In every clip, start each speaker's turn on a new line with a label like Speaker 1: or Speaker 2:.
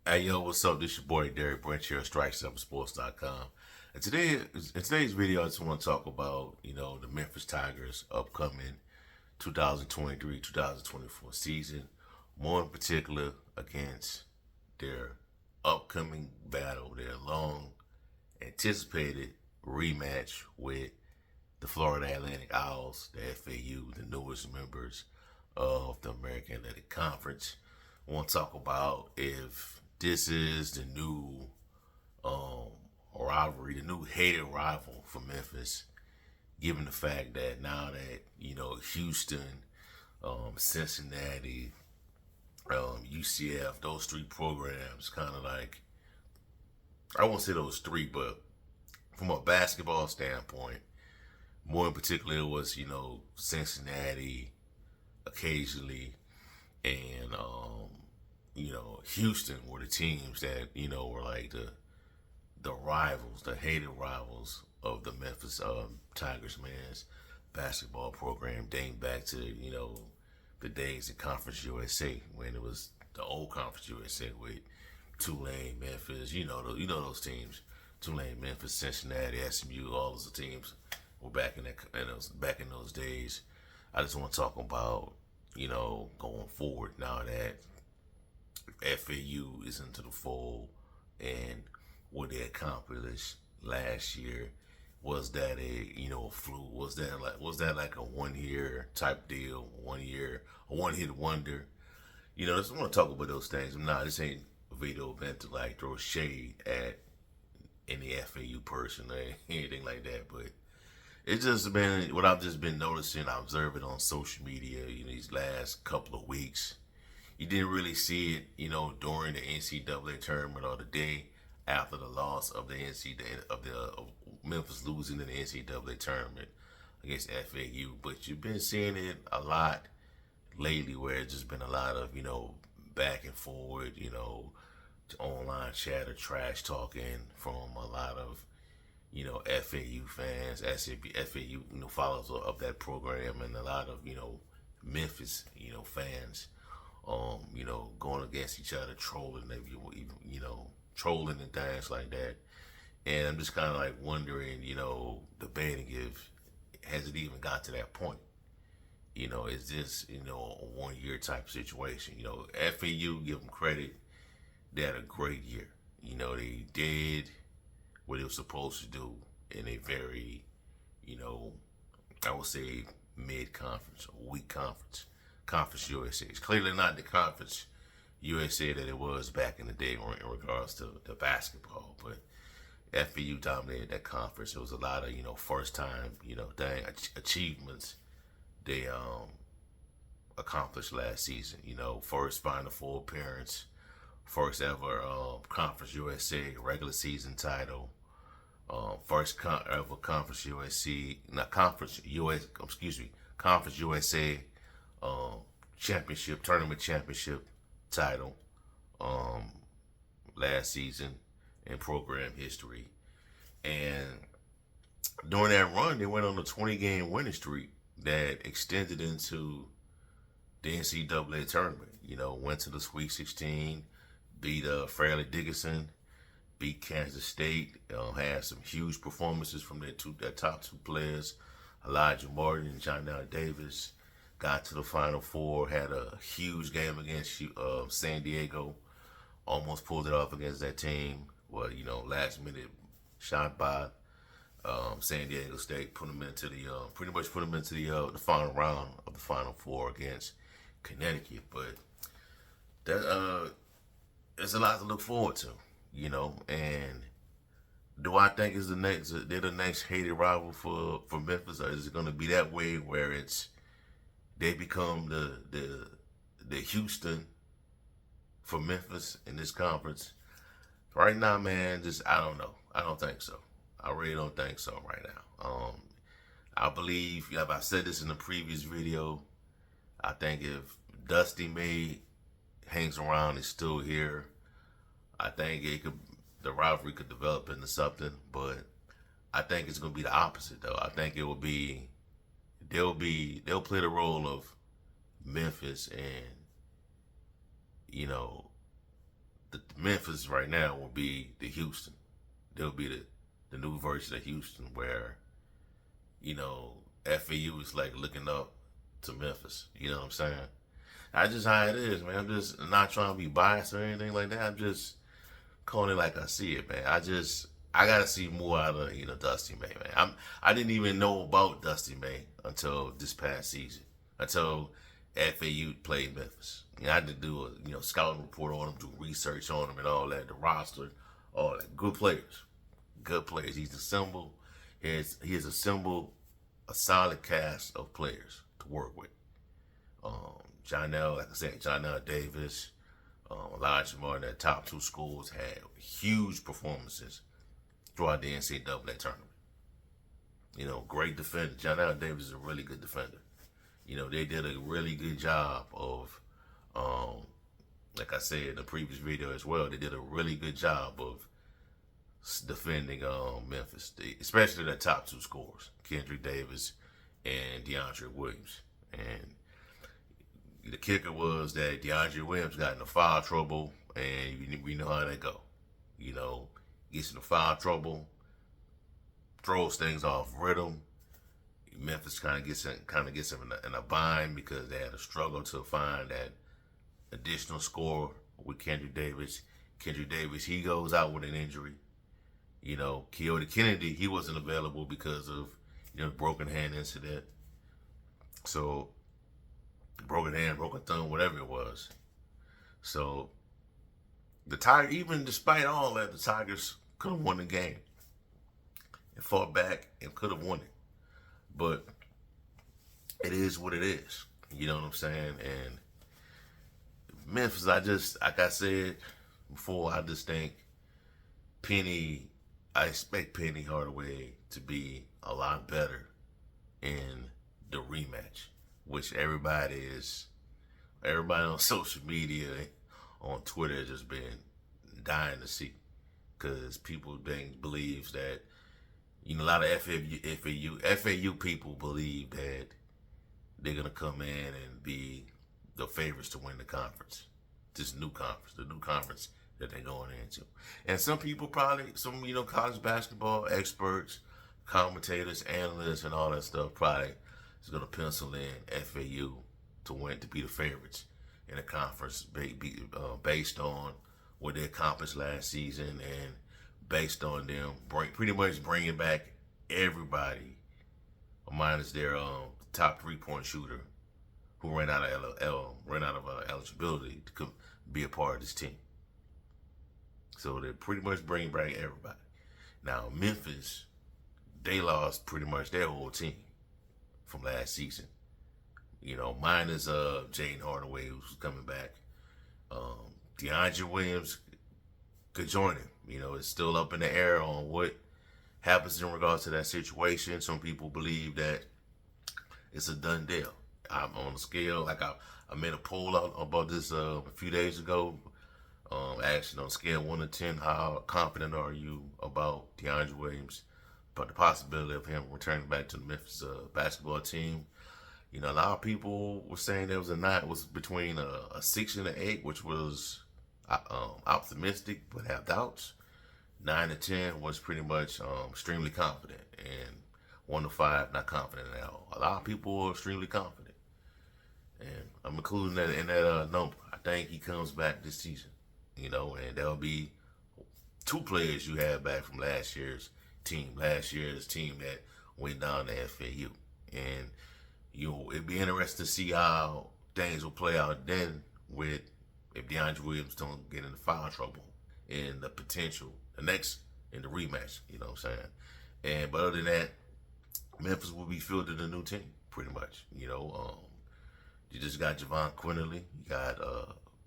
Speaker 1: Hey yo, what's up? This your boy Derek Branch here, strike7sports.com. And today's video, I just want to talk about, the Memphis Tigers upcoming 2023-2024 season. More in particular against their upcoming battle, their long anticipated rematch with the Florida Atlantic Owls, the FAU, the newest members of the American Athletic Conference. I want to talk about if this is the new um, rivalry, the new hated rival for Memphis, given the fact that now that, Houston, Cincinnati, UCF, those three programs kind of like, I won't say those three, but from a basketball standpoint, more in particular, it was, Cincinnati occasionally and Houston were the teams that were like the rivals, the hated rivals of the Memphis Tigers men's basketball program, dating back to the days of Conference USA when it was the old Conference USA with Tulane, Memphis, those teams, Tulane, Memphis, Cincinnati, SMU, all those teams were back back in those days. I just want to talk about going forward now that FAU is into the fold and what they accomplished last year. Was that a fluke? Was that like a 1 year type deal? 1 year, a one hit wonder? I just want to talk about those things. Nah, this ain't a video meant to like throw shade at any FAU person or anything like that. But it's just been what I've just been noticing, observing on social media, these last couple of weeks. You didn't really see it, during the NCAA tournament or the day after the loss of the of Memphis losing in the NCAA tournament against FAU. But you've been seeing it a lot lately, where it's just been a lot of back and forward, online chatter, trash talking from a lot of FAU fans, FAU followers of that program, and a lot of Memphis fans going against each other, trolling, maybe even, trolling and things like that. And I'm just kind of like wondering, debating if has it even got to that point? Is this a 1 year type situation? FAU, give them credit, they had a great year. They did what they were supposed to do in a very, I would say mid conference or weak conference. Conference USA. It's clearly not the Conference USA that it was back in the day in regards to the basketball, but FAU dominated that conference. It was a lot of first time achievements they accomplished last season. First Final Four appearance, first ever Conference USA regular season title, first ever Conference USA, not Conference US, excuse me, Conference USA tournament championship title last season in program history. And during that run, they went on a 20-game winning streak that extended into the NCAA tournament. Went to the Sweet 16, beat Fairleigh Dickinson, beat Kansas State, had some huge performances from their top two players, Elijah Martin and John Davis. Got to the Final Four, had a huge game against San Diego, almost pulled it off against that team. Well, last minute shot by San Diego State, put them into pretty much put them into the final round of the Final Four against Connecticut. But that there's a lot to look forward to, and do I think they're the next hated rival for Memphis, or is it going to be that way where they become the Houston for Memphis in this conference? Right now, man, I don't know. I don't think so. I really don't think so right now. I believe, I said this in the previous video, I think if Dusty May hangs around, is still here, I think the rivalry could develop into something. But I think it's gonna be the opposite, though. I think it will be they'll play the role of Memphis and Memphis right now will be the Houston. They'll be the new version of Houston where, FAU is like looking up to Memphis. You know what I'm saying? That's just how it is, man. I'm just not trying to be biased or anything like that. I'm just calling it like I see it, man. I gotta see more out of Dusty May, man. I didn't even know about Dusty May until this past season, until FAU played Memphis. I had to do a scouting report on him, do research on him, and all that. The roster, all that. Good players, good players. He's assembled. He has assembled a solid cast of players to work with. Like I said, Jonell Davis, Elijah Martin, their top two schools had huge performances throughout the NCAA tournament. Great defender. Jonell Davis is a really good defender. They did a really good job of, like I said in the previous video as well, they did a really good job of defending Memphis, especially their top two scorers, Kendrick Davis and DeAndre Williams. And the kicker was that DeAndre Williams got into foul trouble, and we know how that go. Gets into foul trouble, throws things off rhythm. Memphis kind of gets him in a bind because they had to struggle to find that additional score with Kendrick Davis. Kendrick Davis, he goes out with an injury. Keota Kennedy, he wasn't available because of broken hand incident. So broken hand, broken thumb, whatever it was. So the Tigers, even despite all that, the Tigers could have won the game and fought back and could have won it. But it is what it is. You know what I'm saying? And Memphis, like I said before, I just think I expect Penny Hardaway to be a lot better in the rematch, which everybody on social media, on Twitter, has just been dying to see, because people believes that a lot of FAU people believe that they're gonna come in and be the favorites to win the conference, the new conference that they're going into. And some people some college basketball experts, commentators, analysts, and all that stuff probably is gonna pencil in FAU to be the favorites in the conference, based on what they accomplished last season and based on them pretty much bringing back everybody minus their top 3-point shooter who ran out of eligibility to be a part of this team. So they're pretty much bringing back everybody. Now Memphis, they lost pretty much their whole team from last season. Minus Jaden Hardaway, who's coming back. DeAndre Williams could join him. It's still up in the air on what happens in regards to that situation. Some people believe that it's a done deal. I'm on a scale, like I made a poll out about this a few days ago. Asking on a scale of 1 to 10, how confident are you about DeAndre Williams, but the possibility of him returning back to the Memphis basketball team? A lot of people were saying there was it was between a 6 and an 8, which was optimistic but have doubts. 9 to 10 was pretty much extremely confident, and 1 to 5 not confident at all. A lot of people are extremely confident, and I'm including that in that number. I think he comes back this season, and there'll be 2 players you had back from last year's team that went down to FAU, and it'd be interesting to see how things will play out then with if DeAndre Williams don't get into foul trouble in the potential, the rematch, you know what I'm saying? But other than that, Memphis will be fielding a new team, pretty much. You just got Javon Quinterly, you got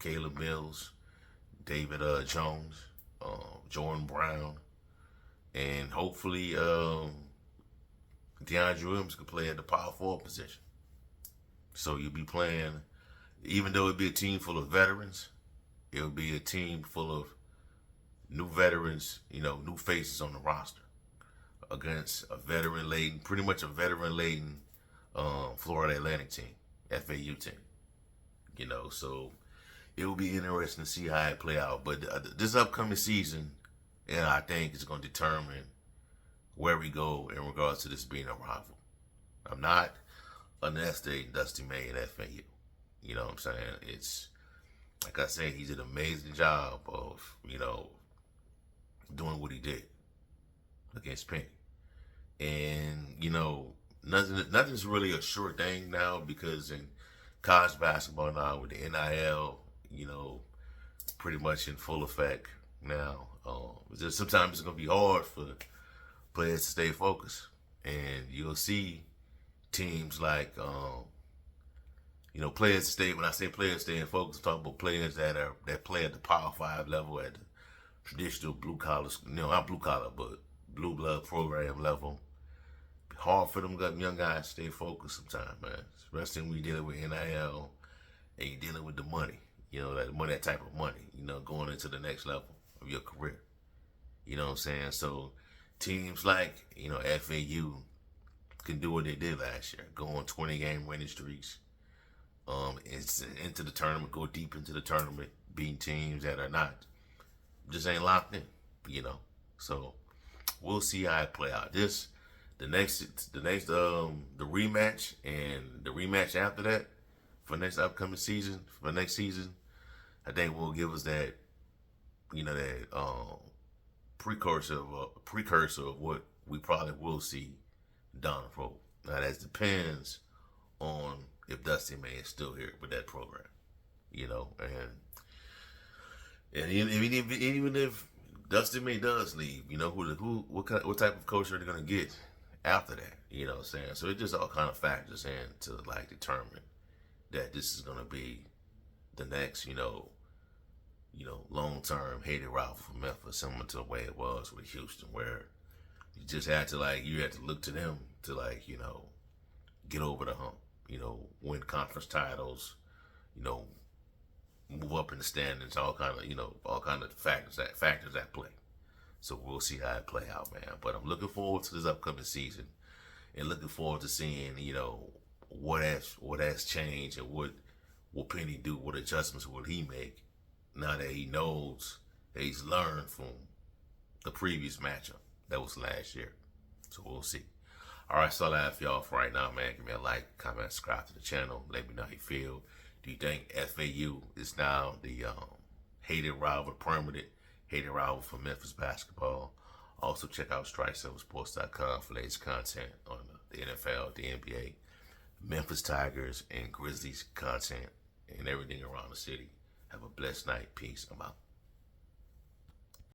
Speaker 1: Caleb Mills, David Jones, Jordan Brown, and hopefully DeAndre Williams could play at the power forward position. So you'll be playing, even though it'd be a team full of veterans, it'll be a team full of new veterans, new faces on the roster against pretty much a veteran-laden Florida Atlantic team, FAU team. So it will be interesting to see how it play out. But this upcoming season, and I think it's going to determine where we go in regards to this being a rival. I'm not underestimating Dusty May and FAU. You know what I'm saying? It's like I said, he did an amazing job of doing what he did against Penny, and nothing's really a sure thing now because in college basketball now with the NIL, pretty much in full effect now. Sometimes it's gonna be hard for players to stay focused, and you'll see teams like players stay. When I say players staying focused, I'm talking about players that play at the Power 5 level, at the traditional blue collar, not blue collar, but blue blood program level. Hard for them young guys to stay focused sometimes, man. Especially when you're dealing with NIL and you're dealing with the money. That type of money. Going into the next level of your career. You know what I'm saying? So teams like FAU can do what they did last year, go on 20-game winning streaks. It's into the tournament, go deep into the tournament, beating teams that are not just ain't locked in. So we'll see how it play out. The rematch and the rematch after that for next upcoming season, for next season, I think will give us that, precursor of what we probably will see down the road. Now that depends on if Dusty May is still here with that program, and even if Dusty May does leave, what type of coach are they gonna get after that? You know what I'm saying? So it just all kind of factors in to determine that this is gonna be the next, long-term hated rival for Memphis, similar to the way it was with Houston, where you just had to look to them to get over the hump, win conference titles, move up in the standings, all kind of factors at play. So we'll see how it play out, man. But I'm looking forward to this upcoming season, and looking forward to seeing what has changed and what will Penny do, what adjustments will he make now that he knows that he's learned from the previous matchup that was last year. So we'll see. All right, so all I have for y'all for right now, man. Give me a like, comment, subscribe to the channel. Let me know how you feel. Do you think FAU is now the permanent hated rival for Memphis basketball? Also, check out StrikeSilverSports.com for latest content on the NFL, the NBA, Memphis Tigers, and Grizzlies content, and everything around the city. Have a blessed night. Peace. I'm out.